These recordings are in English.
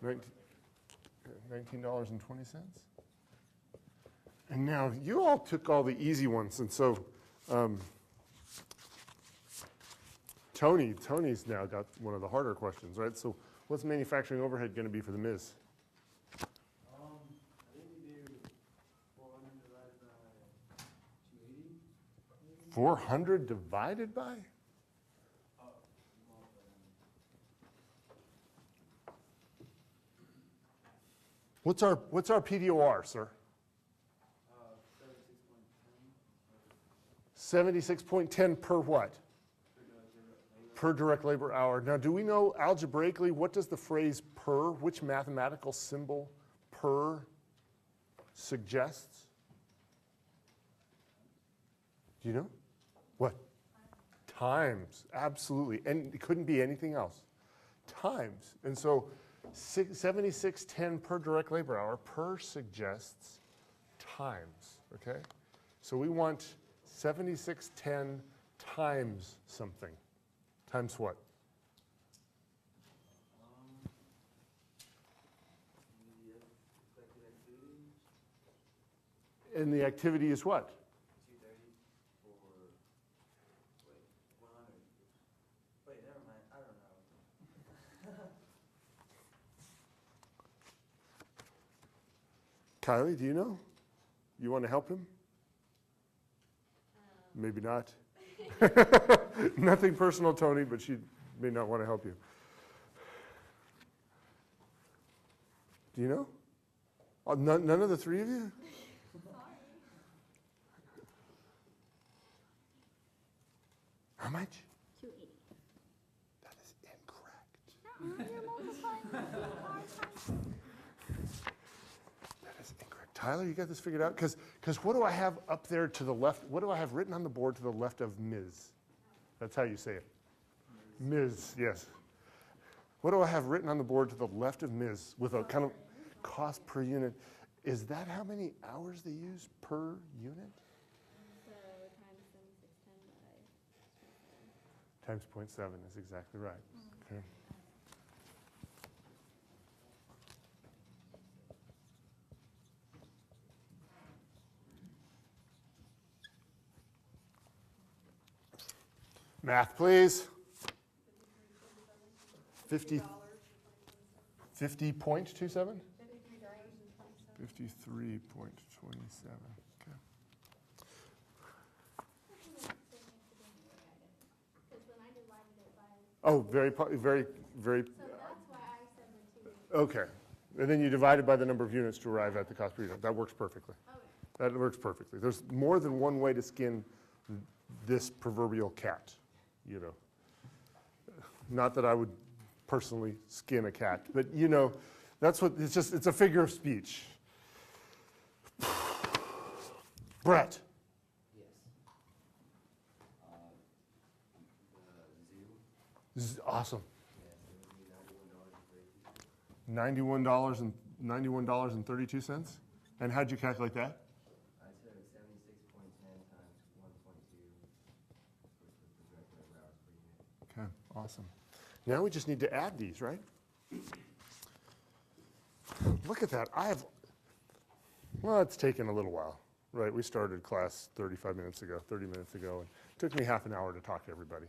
$19.20. And now you all took all the easy ones, and so Tony's now got one of the harder questions, right? So what's manufacturing overhead going to be for the Ms.? I think we do 400 divided by 280. 400 divided by? What's our PDOR, sir? 76.10 per what? Per direct labor hour. Now, do we know algebraically what does the phrase per, which mathematical symbol per suggests? Do you know? What? Times, absolutely. And it couldn't be anything else. Times. And so 76.10 per direct labor hour per suggests times, okay? So we want 76.10 times something. Times what? The expected activity. And the activity is what? 230 for, wait, 100. Wait, never mind, I don't know. Kylie, do you know? You want to help him? Maybe not. Nothing personal, Tony, but she may not want to help you. Do you know? Oh, none of the three of you? How much? 280. That is incorrect. You're multiplying That is incorrect. Tyler, you got this figured out? Because what do I have up there to the left? What do I have written on the board to the left of Ms.? That's how you say it. Ms., yes. What do I have written on the board to the left of Ms. with a kind of cost per unit? Is that how many hours they use per unit? So times 76.10 by Times 0.7 is exactly right. Okay. Math, please. 50. 50.27? 53.27. Okay. Oh, very, very. So that's why I said the 280. Okay. And then you divide it by the number of units to arrive at the cost per unit. That works perfectly. Okay. That works perfectly. There's more than one way to skin this proverbial cat, you know. Not that I would personally skin a cat, but you know, that's what, it's a figure of speech. Brett. Yes. Awesome. Yeah, so it would be $91.32. And how'd you calculate that? I took 76.10 times 1.2 for the direct labor hours per unit. Okay, awesome. Now we just need to add these, right? Look at that. Well, it's taken a little while, right? We started class 30 minutes ago, and it took me half an hour to talk to everybody.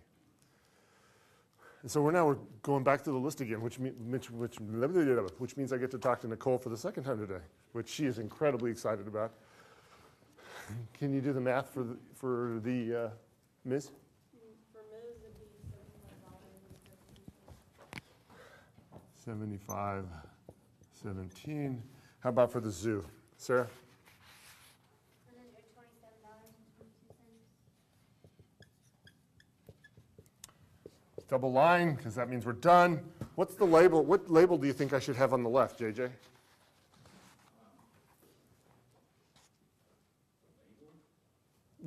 And so we're going back to the list again, which means I get to talk to Nicole for the second time today, which she is incredibly excited about. Can you do the math for the Ms.? For Ms., it'd be $75.17. How about for the zoo? Sarah? $127.22. Double line, because that means we're done. What's the label? What label do you think I should have on the left, JJ?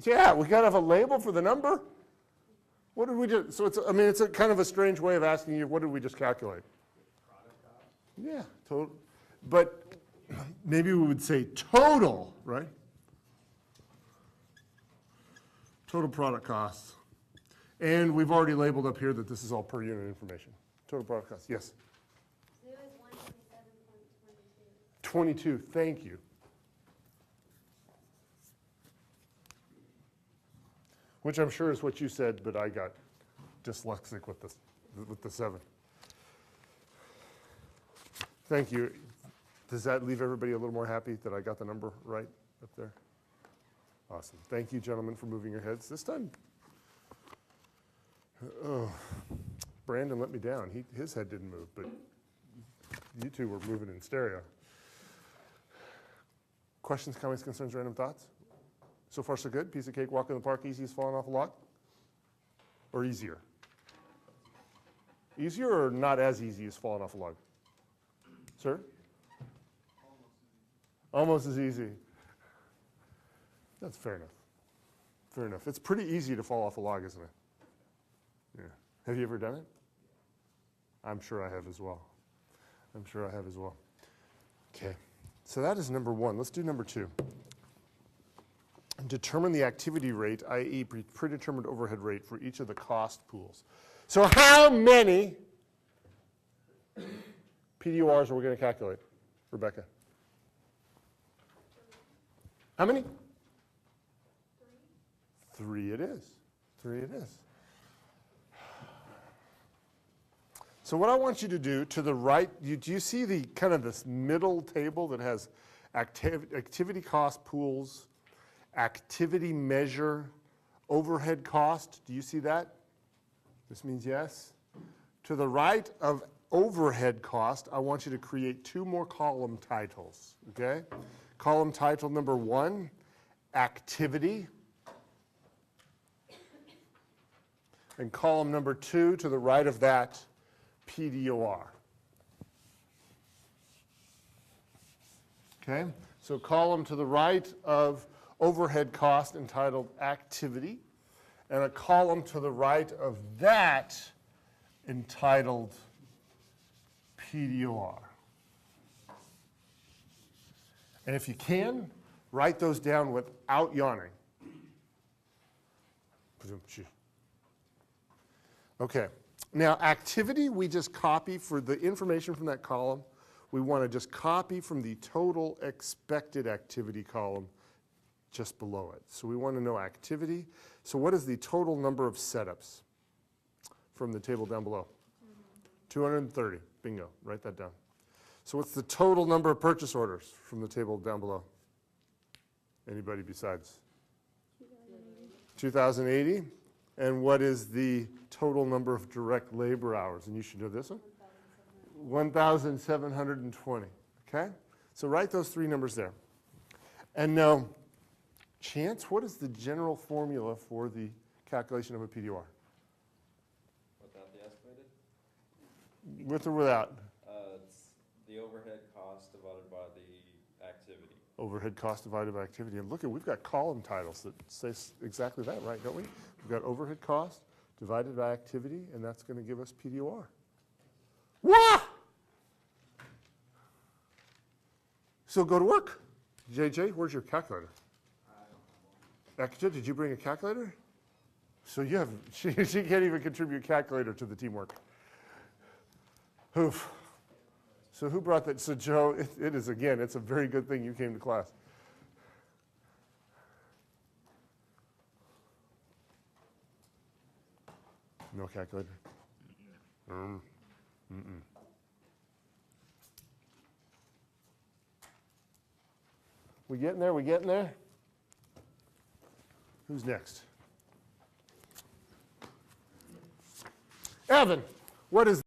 Yeah, we got to have a label for the number. What did we do? So it's a kind of a strange way of asking you, what did we just calculate? Yeah, total. But maybe we would say total, right? Total product costs. And we've already labeled up here that this is all per unit information. Total product cost, yes. Zoo is 127 22, thank you. Which I'm sure is what you said, but I got dyslexic with the 7. Thank you. Does that leave everybody a little more happy that I got the number right up there? Awesome. Thank you, gentlemen, for moving your heads this time. Oh, Brandon let me down. His head didn't move, but you two were moving in stereo. Questions, comments, concerns, random thoughts? So far, so good? Piece of cake, walk in the park, easy as falling off a log? Or easier? Easier or not as easy as falling off a log? Sir? Almost as easy. That's fair enough. Fair enough. It's pretty easy to fall off a log, isn't it? Yeah. Have you ever done it? I'm sure I have as well. I'm sure I have as well. Okay. So that is number 1. Let's do number 2. Determine the activity rate, i.e. predetermined overhead rate for each of the cost pools. So how many PDORs are we going to calculate, Rebecca? How many? 3 it is. 3 it is. So what I want you to do to the right, do you see the kind of this middle table that has activity cost pools, activity measure, overhead cost? Do you see that? This means yes. To the right of overhead cost, I want you to create 2 more column titles, okay? Column title number 1, activity. And column number 2, to the right of that, PDOR. Okay? So column to the right of overhead cost entitled activity, and a column to the right of that entitled PDOR. And if you can, write those down without yawning. Okay. Now, activity, we just copy for the information from that column. We want to just copy from the total expected activity column just below it. So we want to know activity. So what is the total number of setups from the table down below? 230. Bingo. Write that down. So what's the total number of purchase orders from the table down below? Anybody besides? 2,080. And what is the total number of direct labor hours? And you should know this one. 1,720. Okay? So write those 3 numbers there. And now, Chance, what is the general formula for the calculation of a PDOR? Without the estimated? With or without? It's the overhead cost divided by the activity. Overhead cost divided by activity. And look, we've got column titles that say exactly that, right, don't we? We've got overhead cost divided by activity, and that's going to give us PDOR. Wah! So go to work. JJ, where's your calculator? Did you bring a calculator? So you have, she can't even contribute a calculator to the teamwork. Oof. So who brought that? So Joe, it is, again, it's a very good thing you came to class. No calculator? We getting there? We getting there? Who's next? Evan, what is